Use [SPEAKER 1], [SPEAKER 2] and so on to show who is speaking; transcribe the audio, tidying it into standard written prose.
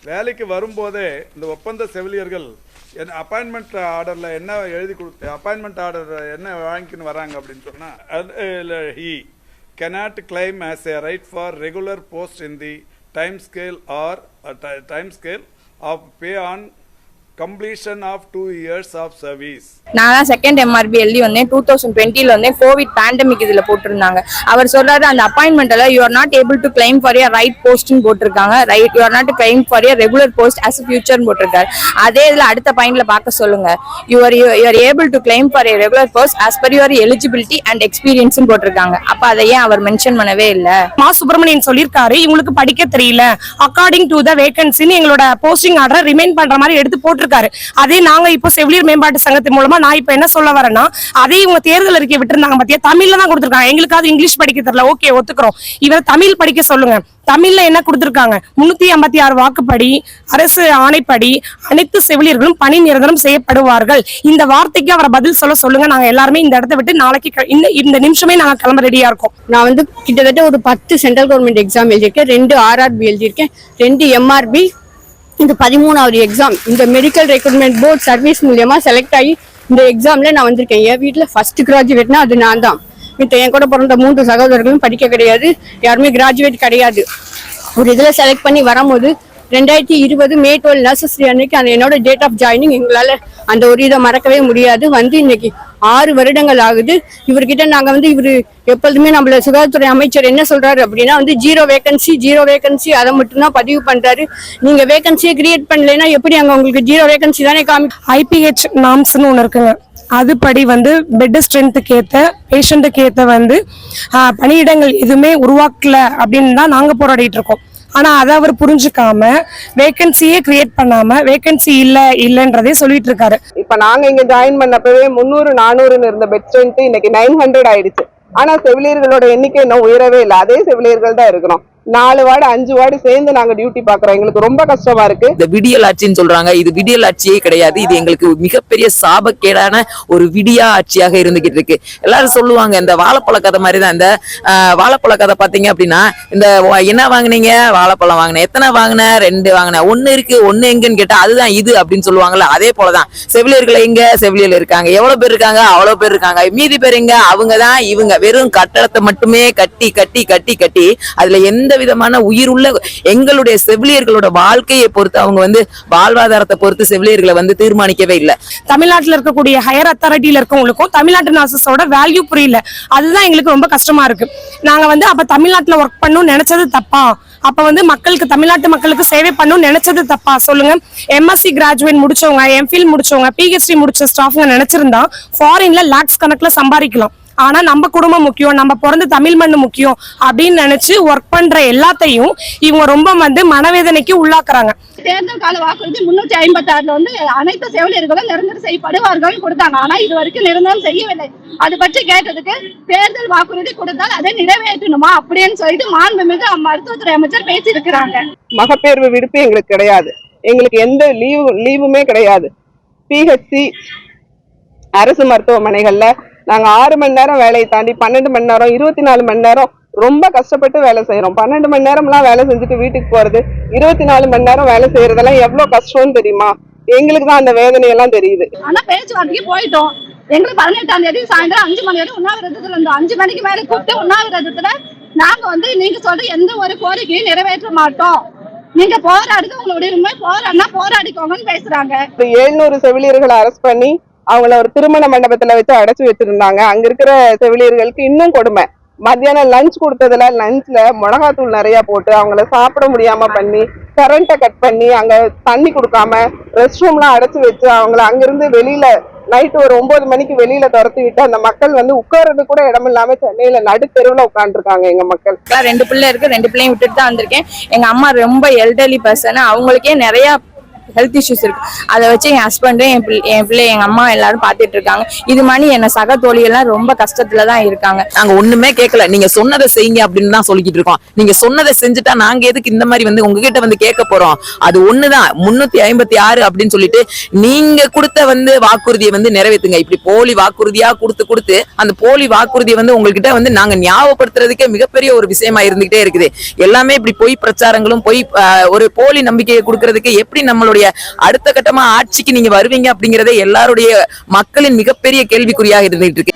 [SPEAKER 1] வேலைக்கு வரும்போதே இந்த ஒப்பந்த செவிலியர்கள் அப்பாயின்மெண்ட் ஆர்டரில் என்ன எழுதி கொடுத்து அப்பாயின்மெண்ட் ஆர்டர் என்ன வாங்கிக்கின்னு வராங்க அப்படின்னு சொன்னால் he cannot claim as a right for regular post in the time scale of pay on completion of 2 years of service.
[SPEAKER 2] நான் செகண்ட் எம்ஆர்பி எழுதி வந்தேன் 2020ல வந்தேன். கோவிட் பேண்டமிக் இதுல போட்டிருந்தாங்க. அவர் சொல்றாரு அந்த அப்பாயின்மெண்ட்ல you are not able to claim for your right போஸ்ட்னு போட்டிருக்காங்க. Right you are not claim for your regular post as future போட்டிருக்காரு. அதே இதுல அடுத்த பாயிண்ட்ல பார்க்க சொல்லுங்க you are able to claim for your regular post as per your eligibility and experience போட்டிருக்காங்க. அப்ப அதை ஏன் அவர் மென்ஷன் பண்ணவே இல்ல?
[SPEAKER 3] மா சுப்பிரமணியன் சொல்லிருக்காரு இவங்களுக்கு படிக்க தெரியல அக்கார்டிங் டு த வேகன்சின்னு எங்களோட போஸ்டிங் ஆர்டர் ரிமைன் பண்ற மாதிரி எடுத்து போட்டிருக்காரு. அதே நாங்க இப்போ செவிலியர் மேம்பாட்டு சங்கத்தின் மூலமா நான் இப்ப என்ன சொல்ல வரேன்னா அதே இவங்க தேர்தல் அறிக்கை விட்டுருந்தாங்க பாத்தியா, தமிழ்ல தான் கொடுத்திருக்காங்க. எங்களுக்காவது இங்கிலீஷ் படிக்க தெரியல, ஓகே ஒத்துக்கிறோம். இவர் தமிழ் படிக்க சொல்லுங்க. தமிழ்ல என்ன கொடுத்திருக்காங்க 356 வாக்குப்படி அரசு ஆணைப்படி அனைத்து செவிலியர்களும் பணி நிரந்தரம் செய்யப்படுவார்கள். இந்த வார்த்தைக்கு அவரை பதில் சொல்லுங்க. நாங்க எல்லாருமே இந்த இடத்தை விட்டு நாளைக்கு இந்த நிமிஷமே நாங்க கிளம்ப ரெடியா இருக்கோம்.
[SPEAKER 4] நான் வந்து கிட்டத்தட்ட ஒரு 10 சென்ட்ரல் கவர்மெண்ட் எக்ஸாம் எழுதியிருக்கேன், 2 RRB எழுதியிருக்கேன், 2 MRB, இந்த 13வது எக்ஸாம் இந்த மெடிக்கல் ரெக்ரூட்மெண்ட் போர்ட் சர்வீஸ் மூலியமா செலக்ட் ஆகி இந்த எக்ஸாம்ல நான் வந்திருக்கேன். என் வீட்டுல ஃபர்ஸ்ட் கிராஜுவேட்னா அது நான் தான். மித்த என் கூட பிறந்த 3 சகோதரர்களும் படிக்க கிடையாது, யாருமே கிராஜுவேட் கிடையாது. ஒரு இதுல செலக்ட் பண்ணி வரும்போது 2020 May 12 நர்சஸ் டே அன்னைக்கு அந்த என்னோட டேட் ஆஃப் ஜாயினிங் எங்களால அந்த ஒரு இதை மறக்கவே முடியாது. வந்து இன்னைக்கு 6 வருடங்கள் ஆகுது. இவர்கிட்ட நாங்க வந்து இவரு எப்பொழுதுமே நம்மள சுகாதாரத்துறை அமைச்சர் என்ன சொல்றாரு அப்படின்னா வந்து ஜீரோ வேகன்சி அதை மட்டும்தான் பதிவு பண்றாரு. நீங்க வேகன்சியை கிரியேட் பண்ணலைன்னா எப்படி அங்க உங்களுக்கு ஜீரோ வேகன்சி தானே
[SPEAKER 3] IPH நாம்ஸ்னு ஒன்று இருக்குங்க. அதுபடி வந்து பெட் ஸ்ட்ரென்த்துக்கு ஏற்ற பேஷண்ட்டுக்கு ஏற்ற வந்து பணியிடங்கள் எதுவுமே உருவாக்கல அப்படின்னு தான் நாங்க போராடிட்டு இருக்கோம். ஆனா அதை அவர் புரிஞ்சுக்காம வேகன்சியே கிரியேட் பண்ணாம வேகன்சி இல்லன்றதே சொல்லிட்டு இருக்காரு.
[SPEAKER 5] இப்ப நாங்க இங்க ஜாயின் பண்ணப்பவே 300-400 இருந்த பெட் ஸ்ட்ரென்த் இன்னைக்கு 900 ஆயிடுச்சு. ஆனா செவிலியர்களோட எண்ணிக்கை இன்னும் உயரவே இல்லை, அதே செவிலியர்கள் தான் இருக்கிறோம். 4 வார்டு 5 வார்டு சேர்ந்து நாங்க டியூட்டி பாக்குறோம். எங்களுக்கு ரொம்ப கஷ்டமா இருக்கு.
[SPEAKER 6] இந்த விடியல் ஆட்சின்னு சொல்றாங்க, இது விடியல் ஆட்சியே கிடையாது. இது எங்களுக்கு மிகப்பெரிய சாபக்கேடான ஒரு விடியா ஆட்சியாக இருந்துகிட்டு இருக்கு. எல்லாரும் சொல்லுவாங்க இந்த வாழைப்பழ கதை மாதிரி தான். இந்த வாழைப்பழ கதை பாத்தீங்க அப்படின்னா இந்த என்ன வாங்கினீங்க, வாழைப்பழம் வாங்கினேன், எத்தனை வாங்கின, 2 வாங்கினேன், 1 இருக்கு, 1 எங்கன்னு கேட்டா அதுதான் இது அப்படின்னு சொல்லுவாங்கல்ல. அதே போலதான் செவிலியர்கள் எங்க செவிலியர் இருக்காங்க, எவ்வளவு பேர் இருக்காங்க, அவ்வளவு பேர் இருக்காங்க. மீதி பேர் எங்க, அவங்கதான் இவங்க. வெறும் கட்டடத்தை மட்டுமே கட்டி கட்டி கட்டி கட்டி அதுல எந்த விதமான உயிர் உள்ள எங்களுடைய செவிலியர்களோட வாழ்க்கையை பொறுத்து அவங்க வந்து வாழ்வாதாரத்தை பொறுத்து செவிலியர்களை வந்து தீர்மானிக்கவே இல்லை.
[SPEAKER 3] தமிழ்நாட்டில் இருக்கக்கூடிய ஹையர் அத்தாரிட்டியில இருக்கவங்களுக்கும் தமிழ்நாட்டு நர்சஸோட வேல்யூ புரியல. அதுதான் எங்களுக்கு ரொம்ப கஷ்டமா இருக்கு. நாங்க வந்து அப்ப தமிழ்நாட்டுல ஒர்க் பண்ணணும்னு நினைச்சது தப்பா? அப்ப வந்து மக்களுக்கு தமிழ்நாட்டு மக்களுக்கு சேவை பண்ணணும்னு நினைச்சது தப்பா சொல்லுங்க? MSc கிராஜுவேட் முடிச்சவங்க, MPhil முடிச்சவங்க, PhD முடிச்ச ஸ்டாஃப்ங்க நினைச்சிருந்தா ஃபாரின்ல லாக்ஸ் கணக்குல சம்பாதிக்கலாம். ஆனா நம்ம குடும்பம் முக்கியம், நம்ம பிறந்த தமிழ் மண்ணு முக்கியம் அப்படின்னு நினைச்சு ஒர்க் பண்ற எல்லாத்தையும் இவங்க ரொம்ப வந்து மனவேதனைக்கு உள்ளாக்குறாங்க.
[SPEAKER 7] தேர்தல் கால வாக்குறுதி 356 வந்து அனைத்து செவிலியர்களும் நிரந்தரம் செய்யப்படுவார்கள் கொடுத்தாங்க. ஆனா இது வரைக்கும் நிரந்தரம் செய்யவில்லை. அது பற்றி கேட்டதுக்கு தேர்தல் வாக்குறுதி கொடுத்தால் அதை நிறைவேற்றணுமா அப்படின்னு சொல்லிட்டு மாண்புமிகு மருத்துவத்துறை அமைச்சர் பேசியிருக்கிறாங்க.
[SPEAKER 5] மகப்பேர்வு விடுப்பு எங்களுக்கு கிடையாது, எங்களுக்கு எந்த லீவுமே கிடையாது. PHC அரசு மருத்துவமனைகள்ல நாங்க 6 மணி நேரம் வேலையை தாண்டி 12 மணி நேரம் 24 மணி நேரம் ரொம்ப கஷ்டப்பட்டு வேலை செய்யறோம். 12 மணி நேரம்லாம் வேலை செஞ்சுட்டு வீட்டுக்கு போறது, 24 மணி நேரம் வேலை செய்யறதெல்லாம் எவ்வளவு கஷ்டம்னு தெரியுமா? எங்களுக்கு தான் அந்த வேதனையெல்லாம் தெரியுது.
[SPEAKER 7] ஆனா பேச்சுவார்த்தைக்கு போயிட்டோம். எங்களுக்கு 18ஆம் தேதி சாயந்தரம் 5 மணி வரை உண்ணாவிரதத்துல இருந்தோம். 5 மணிக்கு மேல கூப்பிட்டு உண்ணாவிரதத்துல நாங்க வந்து நீங்க சொல்ற எந்த ஒரு கோரிக்கையும் நிறைவேற்ற மாட்டோம், நீங்க போராடுறது உங்களுடைய உண்மை, போராடினா போராடிக்கோங்கன்னு பேசுறாங்க.
[SPEAKER 5] 700 செவிலியர்களை அரெஸ்ட் பண்ணி அவங்கள ஒரு திருமண மண்டபத்துல வச்சு அடைச்சு வச்சிருந்தாங்க. அங்க இருக்கிற செவிலியர்களுக்கு இன்னும் கொடுமை. மத்தியானம் லஞ்ச் கொடுத்ததுல லஞ்ச்ல மிளகாத்தூள் நிறைய போட்டு அவங்கள சாப்பிட முடியாம பண்ணி, கரண்ட்டை கட் பண்ணி, அங்க தண்ணி கொடுக்காம, ரெஸ்ட் ரூம்லாம் அடைச்சு வச்சு அவங்கள அங்கிருந்து வெளியில நைட்டு ஒரு 9 மணிக்கு வெளியில துரத்தி விட்டு அந்த மக்கள் வந்து உட்கார்றது கூட இடம் இல்லாம சென்னையில நடுத்தெருவுல உட்காந்துருக்காங்க. எங்க மக்கள்
[SPEAKER 2] 2 பிள்ளை இருக்கு, 2 பிள்ளையும் விட்டுட்டு தான் வந்திருக்கேன். எங்க அம்மா ரொம்ப எல்டர்லி பர்சன், அவங்களுக்கே நிறைய ஹெல்த் இஷ்யூஸ் இருக்கு. அதை வச்சு என் ஹஸ்பண்டும் என் பிள்ளை எங்க அம்மா எல்லாரும் பாத்துட்டு இருக்காங்க. இது மாதிரி என்ன சக தோழிகள்லாம் ரொம்ப கஷ்டத்துல தான் இருக்காங்க.
[SPEAKER 6] நாங்க ஒண்ணுமே கேட்கல, நீங்க சொன்னதை செய்யுங்க அப்படின்னு தான் சொல்லிக்கிட்டு இருக்கோம். நீங்க சொன்னதை செஞ்சுட்டா நாங்க எதுக்கு இந்த மாதிரி வந்து உங்ககிட்ட வந்து கேட்க போறோம்? அது ஒண்ணுதான் 356 அப்படின்னு சொல்லிட்டு நீங்க கொடுத்த வந்து வாக்குறுதியை வந்து நிறைவேற்றுங்க. இப்படி போலி வாக்குறுதியா கொடுத்து அந்த போலி வாக்குறுதியை வந்து உங்ககிட்ட வந்து நாங்க ஞாபகப்படுத்துறதுக்கே மிகப்பெரிய ஒரு விஷயமா இருந்துகிட்டே இருக்குது. எல்லாமே இப்படி பொய் பிரச்சாரங்களும் ஒரு போலி நம்பிக்கையை கொடுக்கறதுக்கு எப்படி நம்மளுடைய அடுத்த கட்டமா ஆட்சிக்கு நீங்க வருவீங்க அப்படிங்கறதே எல்லாருடைய மக்களின் மிகப்பெரிய கேள்விக்குறியாக இருந்துகிட்டு இருக்கு.